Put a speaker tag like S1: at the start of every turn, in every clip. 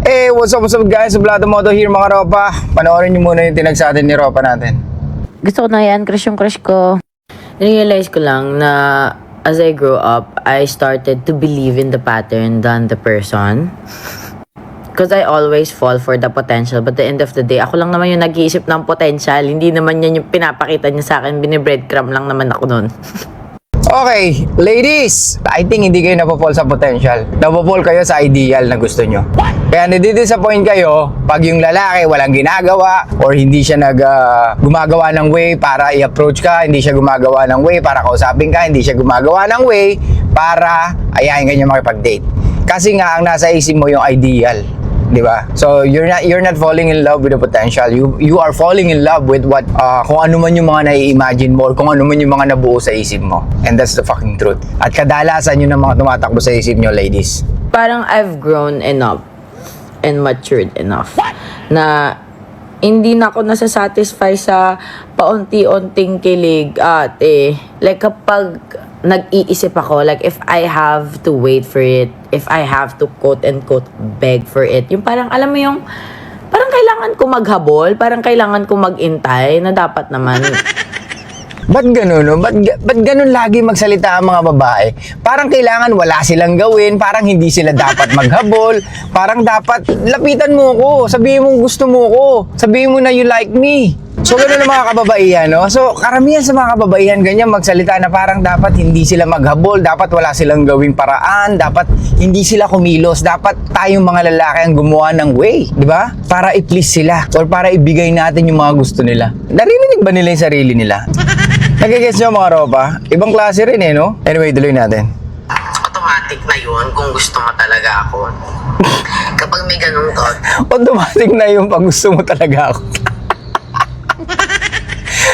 S1: Hey, what's up guys? Sublado Moto here mga ropa. Panoorin nyo muna yung tinag sa atin ni ropa natin.
S2: Gusto ko na yan, crush yung crush ko. Realize ko lang na as I grow up, I started to believe in the pattern than the person. Because I always fall for the potential. But at the end of the day, ako lang naman yung nag-iisip ng potential. Hindi naman yan yung pinapakita niya sa akin. Binibreadcrumb lang naman ako nun.
S1: Okay, ladies, I think hindi kayo napapol sa potential. Napapol kayo sa ideal na gusto nyo. Kaya nadi-disappoint kayo pag yung lalaki walang ginagawa or hindi siya gumagawa ng way para i-approach ka, hindi siya gumagawa ng way para kausapin ka, hindi siya gumagawa ng way para ayahin ka niya makipag-date. Kasi nga ang nasa isip mo yung ideal. Di ba? So you're not falling in love with the potential. You are falling in love with what kung ano man yung mga nai-imagine mo or kung ano man yung mga nabuo sa isip mo. And that's the fucking truth. At kadalasan yun ang mga tumatakbo sa isip nyo, ladies.
S2: Parang I've grown enough and matured enough na hindi na ako nasasatisfy sa paunti-unting kilig like kapag nag-iisip ako, like if I have to wait for it, if I have to quote-unquote beg for it, yung parang alam mo yung parang kailangan ko maghabol, parang kailangan ko magintay na dapat naman.
S1: Ba't ganun, no? Ba't ganun lagi magsalita ang mga babae? Parang kailangan wala silang gawin, parang hindi sila dapat maghabol, parang dapat lapitan mo ko, sabihin mo gusto mo ko, sabihin mo na you like me. So ganun ang mga kababaihan, no? So karamihan sa mga kababaihan ganyan magsalita na parang dapat hindi sila maghabol, dapat wala silang gawing paraan, dapat hindi sila kumilos, dapat tayong mga lalaki ang gumawa ng way, di ba? Para i-please sila or para ibigay natin yung mga gusto nila. Narinig ba nila yung sarili nila? Nagigets nyo mga ropa? Ibang klase rin no? Anyway, tuloy natin.
S3: Automatic na yun kung gusto mo talaga ako. Kapag may ganung thought,
S1: Automatic na yung pag gusto mo talaga ako.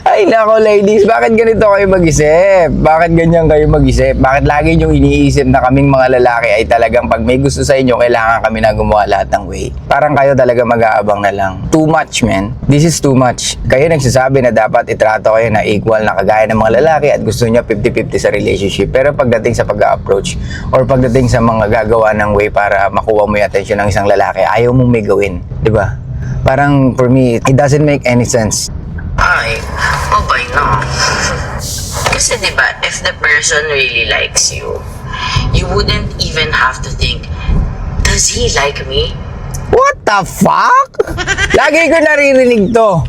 S1: Ay nako ladies, bakit ganito kayo mag-isip? Bakit ganyan kayo mag-isip? Bakit lagi nyo iniisip na kaming mga lalaki ay talagang pag may gusto sa inyo, kailangan kami na gumawa lahat ng way? Parang kayo talaga mag-aabang na lang. Too much, man. This is too much. Kayo nagsasabi na dapat itrato kayo na equal na kagaya ng mga lalaki at gusto nyo 50-50 sa relationship. Pero pagdating sa pag-approach or pagdating sa mga gagawa ng way para makuha mo yung attention ng isang lalaki, ayaw mong may gawin. Diba? Parang for me, it doesn't make any sense.
S3: ay, okay na. Kasi diba, if the person really likes you, you wouldn't even have to think, does he like me?
S1: What the fuck? Lagi ko naririnig to.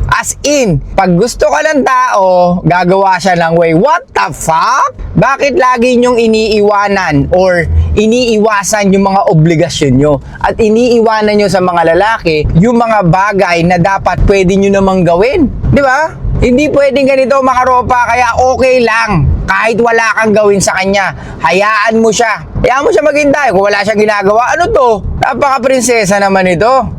S1: As in, pag gusto ka ng tao, gagawa siya ng way. What the fuck? Bakit lagi nyong iniiwanan or iniiwasan yung mga obligasyon nyo? At iniiwanan nyo sa mga lalaki yung mga bagay na dapat pwede nyo namang gawin? Di ba? Hindi pwedeng ganito mga ropa, kaya okay lang. Kahit wala kang gawin sa kanya, hayaan mo siya. Hayaan mo siya maghintay. Kung wala siyang ginagawa, ano to? Napaka-prinsesa naman ito.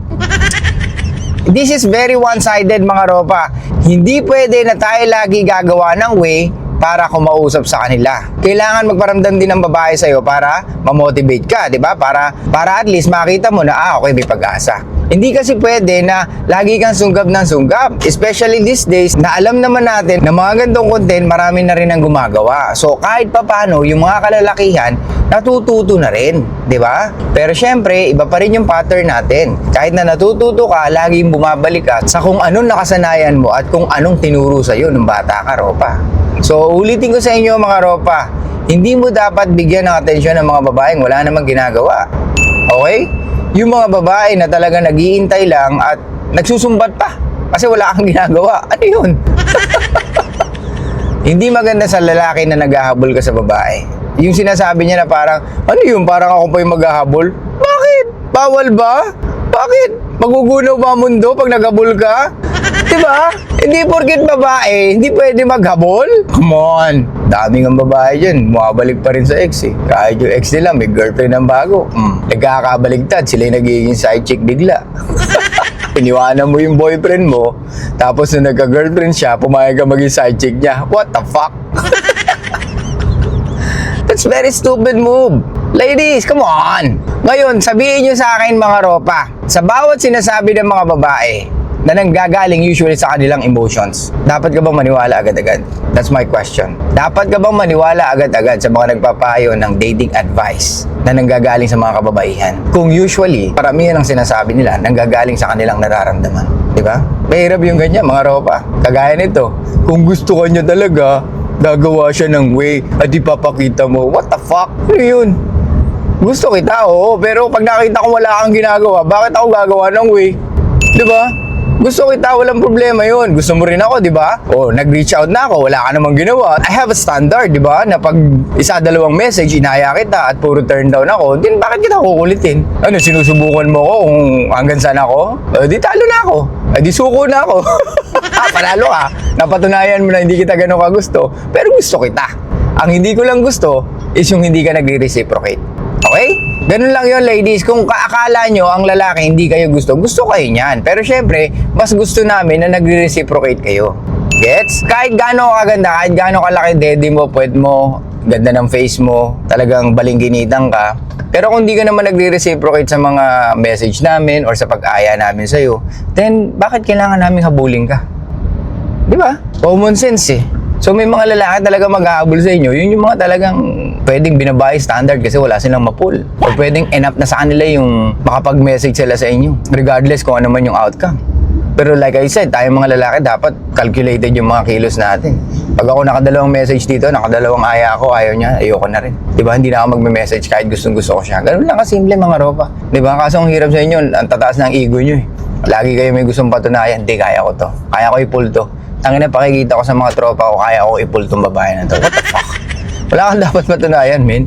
S1: This is very one-sided mga ropa. Hindi pwede na tayo lagi gagawa ng way para kumausap sa kanila. Kailangan magparamdam din ng babae sa'yo para ma-motivate ka, di ba? Para at least makita mo na, okay, may pag-asa. Hindi kasi pwede na lagi kang sunggab ng sunggab. Especially these days na alam naman natin na mga gantong content marami na rin ang gumagawa. So kahit papano, yung mga kalalakihan, natututo na rin, di ba? Pero syempre, iba pa rin yung pattern natin. Kahit na natututo ka, laging bumabalik ka sa kung anong nakasanayan mo at kung anong tinuro sa'yo ng bata ka, ropa. So ulitin ko sa inyo mga ropa, hindi mo dapat bigyan ng atensyon ng mga babaeng wala namang ginagawa. Okay? Yung mga babae na talaga nag-iintay lang at nagsusumbat pa kasi wala kang ginagawa. Ano yun? Hindi maganda sa lalaki na naghahabol ka sa babae. Yung sinasabi niya na parang, ano yun? Parang ako pa yung maghahabol? Bakit? Bawal ba? Bakit? Magugunaw ba ang mundo pag naghabol ka? Diba? Hindi porket babae, hindi pwede maghabol? Come on! Daming ang babae dyan, bumabalik pa rin sa ex eh. Kahit yung ex nila, may girlfriend ng bago. Nagkakabaligtad, sila yung nagiging side chick bigla. Iniwanan mo yung boyfriend mo, tapos nung nagka-girlfriend siya, pumayag ka maging side chick niya. What the fuck? That's very stupid move. Ladies, come on! Ngayon, sabihin nyo sa akin mga ropa, sa bawat sinasabi ng mga babae, na nanggagaling usually sa kanilang emotions. Dapat ka bang maniwala agad-agad? That's my question. Dapat ka bang maniwala agad-agad sa mga nagpapayo ng dating advice na nanggagaling sa mga kababaihan? Kung usually, paramihan ang sinasabi nila nanggagaling sa kanilang nararamdaman. Diba? Mahirap yung ganyan, mga ropa. Kagaya nito, kung gusto ka niya talaga, gagawa siya ng way at ipapakita mo. What the fuck? Ano yun? Gusto kita, oo. Pero pag nakita ko wala kang ginagawa, bakit ako gagawa ng way? Diba? Gusto kita, walang problema yun. Gusto mo rin ako, di ba? O, nag-reach out na ako, wala ka namang ginawa. I have a standard, di ba? Na pag isa-dalawang message, inaya kita at puro turn down ako, din bakit kita kukulitin? Ano, sinusubukan mo ko kung hanggang saan ako? Di talo na ako. Di suko na ako. Panalo ka. Napatunayan mo na hindi kita ganun kagusto. Pero gusto kita. Ang hindi ko lang gusto is yung hindi ka nagre-reciprocate. Okay? Ganun lang yun, ladies. Kung kaakala nyo ang lalaki hindi kayo gusto, gusto kayo niyan. Pero syempre, mas gusto namin na nagre-reciprocate kayo. Gets? Kahit gaano kaganda, kahit gaano kalaki dede mo, puwet mo, ganda ng face mo, talagang balingginitang ka. Pero kung di ka naman nagre-reciprocate sa mga message namin or sa pag-aya namin sa'yo, then bakit kailangan namin habulin ka? Di ba? Common sense eh. So may mga lalaki talaga maghahabol sa inyo, yun yung mga talagang pwedeng binabae standard kasi wala silang mapul. O pwedeng enough na sa kanila yung makapag-message sila sa inyo, regardless kung ano man yung outcome. Pero like I said, tayong mga lalaki dapat calculated yung mga kilos natin. Pag ako nakadalawang message dito, nakadalawang aya ako, ayaw niya, ayoko na rin. Diba? Hindi na ako magme-message kahit gustong-gusto ko siya. Ganun lang kasimple mga ropa. Diba? Kaso ang hirap sa inyo, ang tataas ng ego nyo eh. Lagi kayo may gustong patunayan, hindi, kaya ko to. Kaya ko i-pull to. Tangina, pakikita ko sa mga tropa ko, kaya ko i-pull tong babae na to. What the fuck? Wala kang dapat patunayan, men.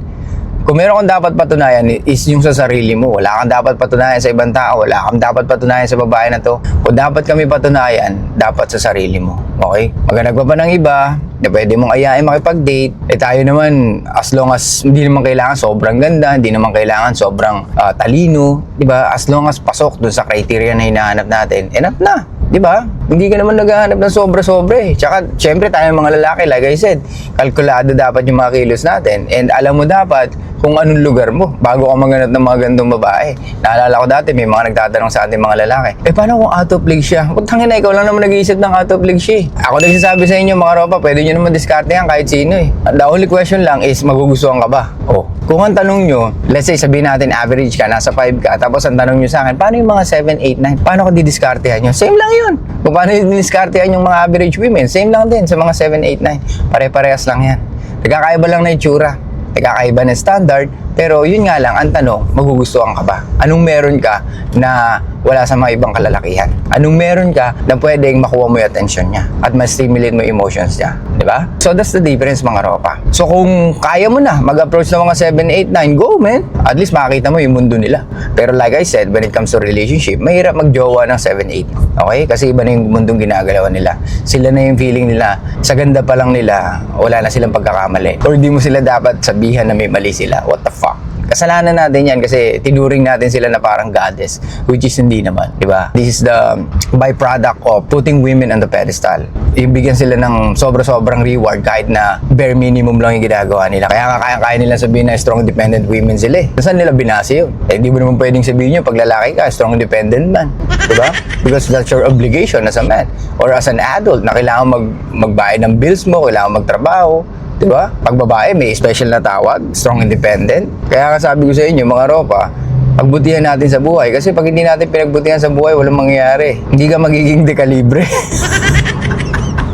S1: Kung meron kang dapat patunayan is yung sa sarili mo. Wala kang dapat patunayan sa ibang tao. Wala kang dapat patunayan sa babae na to. Kung dapat kami patunayan, dapat sa sarili mo. Okay? Maghanap ka pa ng iba na pwede mong ayain makipag-date. Eh tayo naman, as long as hindi naman kailangan sobrang ganda, hindi naman kailangan sobrang talino, di ba? As long as pasok dun sa criteria na hinahanap natin, enough na. Di ba? Hindi ka naman naghahanap ng sobra-sobra eh. Tsaka, syempre tayo mga lalaki, like I said, kalkulado dapat yung mga kilos natin. And alam mo dapat kung anong lugar mo bago ka maghanap ng mga gandong babae. Naalala ko dati, may mga nagtatanong sa ating mga lalaki, paano kung out of league siya? Tangin na, ikaw lang naman nag-iisip ng out of league siya eh. Ako nagsasabi sa inyo, mga ropa, pwede nyo naman diskartehan kahit sino eh. The only question lang is, magugustuhan ka ba? Oh. Kung ang tanong nyo, let's say sabihin natin average ka, nasa 5 ka, tapos ang tanong nyo sa akin, paano yung mga 7, 8, 9? Paano ko didiskartehan nyo? Same lang yun. Kung paano yung didiskartehan yung mga average women, same lang din sa mga 7, 8, 9. Pare-parehas lang yan. Nagkakaiba lang na itsura. Nagkakaiba ng standard, pero yun nga lang, ang tanong, magugustuhan ka ba? Anong meron ka na wala sa mga ibang kalalakihan? Anong meron ka na pwedeng makuha mo yung attention niya at ma-stimulate mo yung emotions niya? Diba? So that's the difference mga ropa. So kung kaya mo na mag-approach ng mga 7, 8, 9, go man! At least makakita mo yung mundo nila. Pero like I said, when it comes to relationship, mahirap magjowa ng 7, 8. Okay? Kasi iba na yung mundong ginagalawan nila. Sila na yung feeling nila, sa ganda pa lang nila, wala na silang pagkakamali. Or di mo sila dapat sabihan na may mali sila. What the fuck? Kasalanan natin yan kasi tinuring natin sila na parang goddess, which is hindi naman, di ba? This is the byproduct of putting women on the pedestal. Ibigyan sila ng sobra-sobrang reward kahit na bare minimum lang yung ginagawa nila. Kaya nga kaya nila sabihin na strong independent women sila eh. Saan nila binase yun? Eh, di mo naman pwedeng sabihin yun pag lalaki ka, strong independent man. Di ba? Because that's your obligation as a man or as an adult na kailangan magbayad ng bills mo, kailangan magtrabaho. Diba? Pag babae, may special na tawag, strong independent. Kaya sabi ko sa inyo, mga ropa, pagbutihan natin sa buhay. Kasi pag hindi natin pinagbutihan sa buhay, walang mangyayari. Hindi ka magiging dekalibre.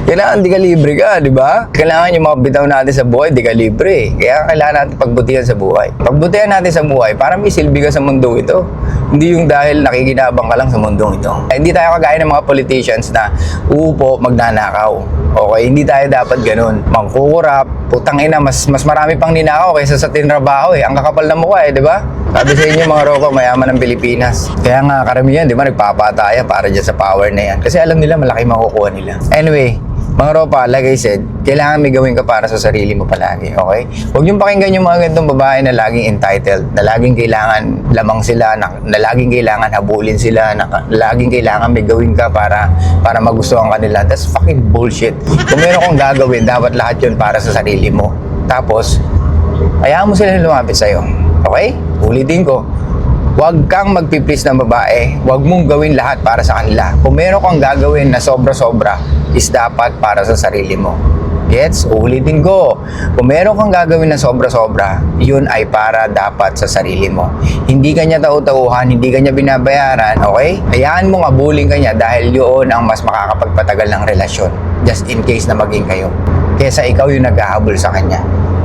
S1: Kailangan dekalibre ka, di ba? Kailangan yung mga bitaw natin sa buhay, dekalibre. Kaya kailangan natin pagbutihan sa buhay. Pagbutihan natin sa buhay, para may silbi ka sa mundo ito. Hindi yung dahil nakikinabang ka lang sa mundong ito. Hindi tayo kagaya ng mga politicians na uupo, magnanakaw. Okay, hindi tayo dapat ganun. Mangkukurap, putang ina, mas marami pang ninakaw kaysa sa tinrabaho eh. Ang kakapal na mukha eh, di ba? Sabi sa inyo mga ropa, mayaman ng Pilipinas. Kaya nga karamihan, di ba, nagpapataya para dyan sa power na yan. Kasi alam nila, malaki makukuha nila. Anyway, mga ropa, like I said, kailangan may gawin ka para sa sarili mo palagi, okay? Huwag niyong pakinggan yung mga ganitong babae na laging entitled, na laging kailangan lamang sila, na laging kailangan habulin sila, na laging kailangan may gawin ka para magustuhan ka nila. That's fucking bullshit. Kung meron kang gagawin, dapat lahat yun para sa sarili mo. Tapos, hayaan mo sila lumapit sa'yo. Okay? Ulitin ko. Huwag kang magpiplease ng babae. Huwag mong gawin lahat para sa kanila. Kung meron kang gagawin na sobra-sobra, is dapat para sa sarili mo. Gets? Ulitin ko. Kung meron kang gagawin na sobra-sobra, yun ay para dapat sa sarili mo. Hindi ka niya tau-tauhan, hindi ka niya binabayaran, okay? Hayaan mong abulin ka niya dahil yun ang mas makakapagpatagal ng relasyon. Just in case na maging kayo. Kesa ikaw yung naghahabol sa kanya.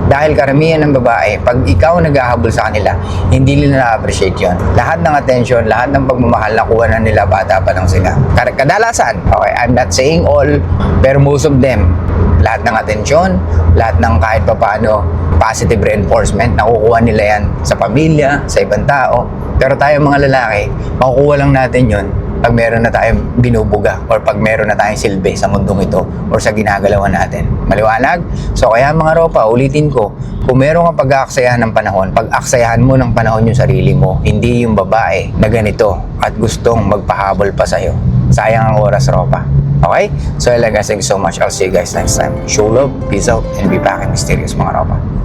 S1: Dahil karamihan ng babae, pag ikaw naghahabol sa kanila, hindi nila na-appreciate yun. Lahat ng attention, lahat ng pagmamahal nakuha na nila, bata pa lang sila. Kadalasan, okay, I'm not saying all, pero most of them, lahat ng atensyon, lahat ng kahit papaano positive reinforcement, nakukuha nila yan sa pamilya, sa ibang tao. Pero tayo mga lalaki, makukuha lang natin yun pag meron na tayong binubuga or pag meron na tayong silbi sa mundong ito or sa ginagalawan natin. Maliwanag? So kaya mga ropa, ulitin ko, kung meron kang pag-aaksayahan ng panahon, pag-aksayahan mo ng panahon yung sarili mo, hindi yung babae na ganito at gustong magpahabol pa sa'yo. Sayang ang oras, ropa. Okay? So, guys, thank you so much. I'll see you guys next time. Show love, peace out, and be back in mysterious, mga ropa.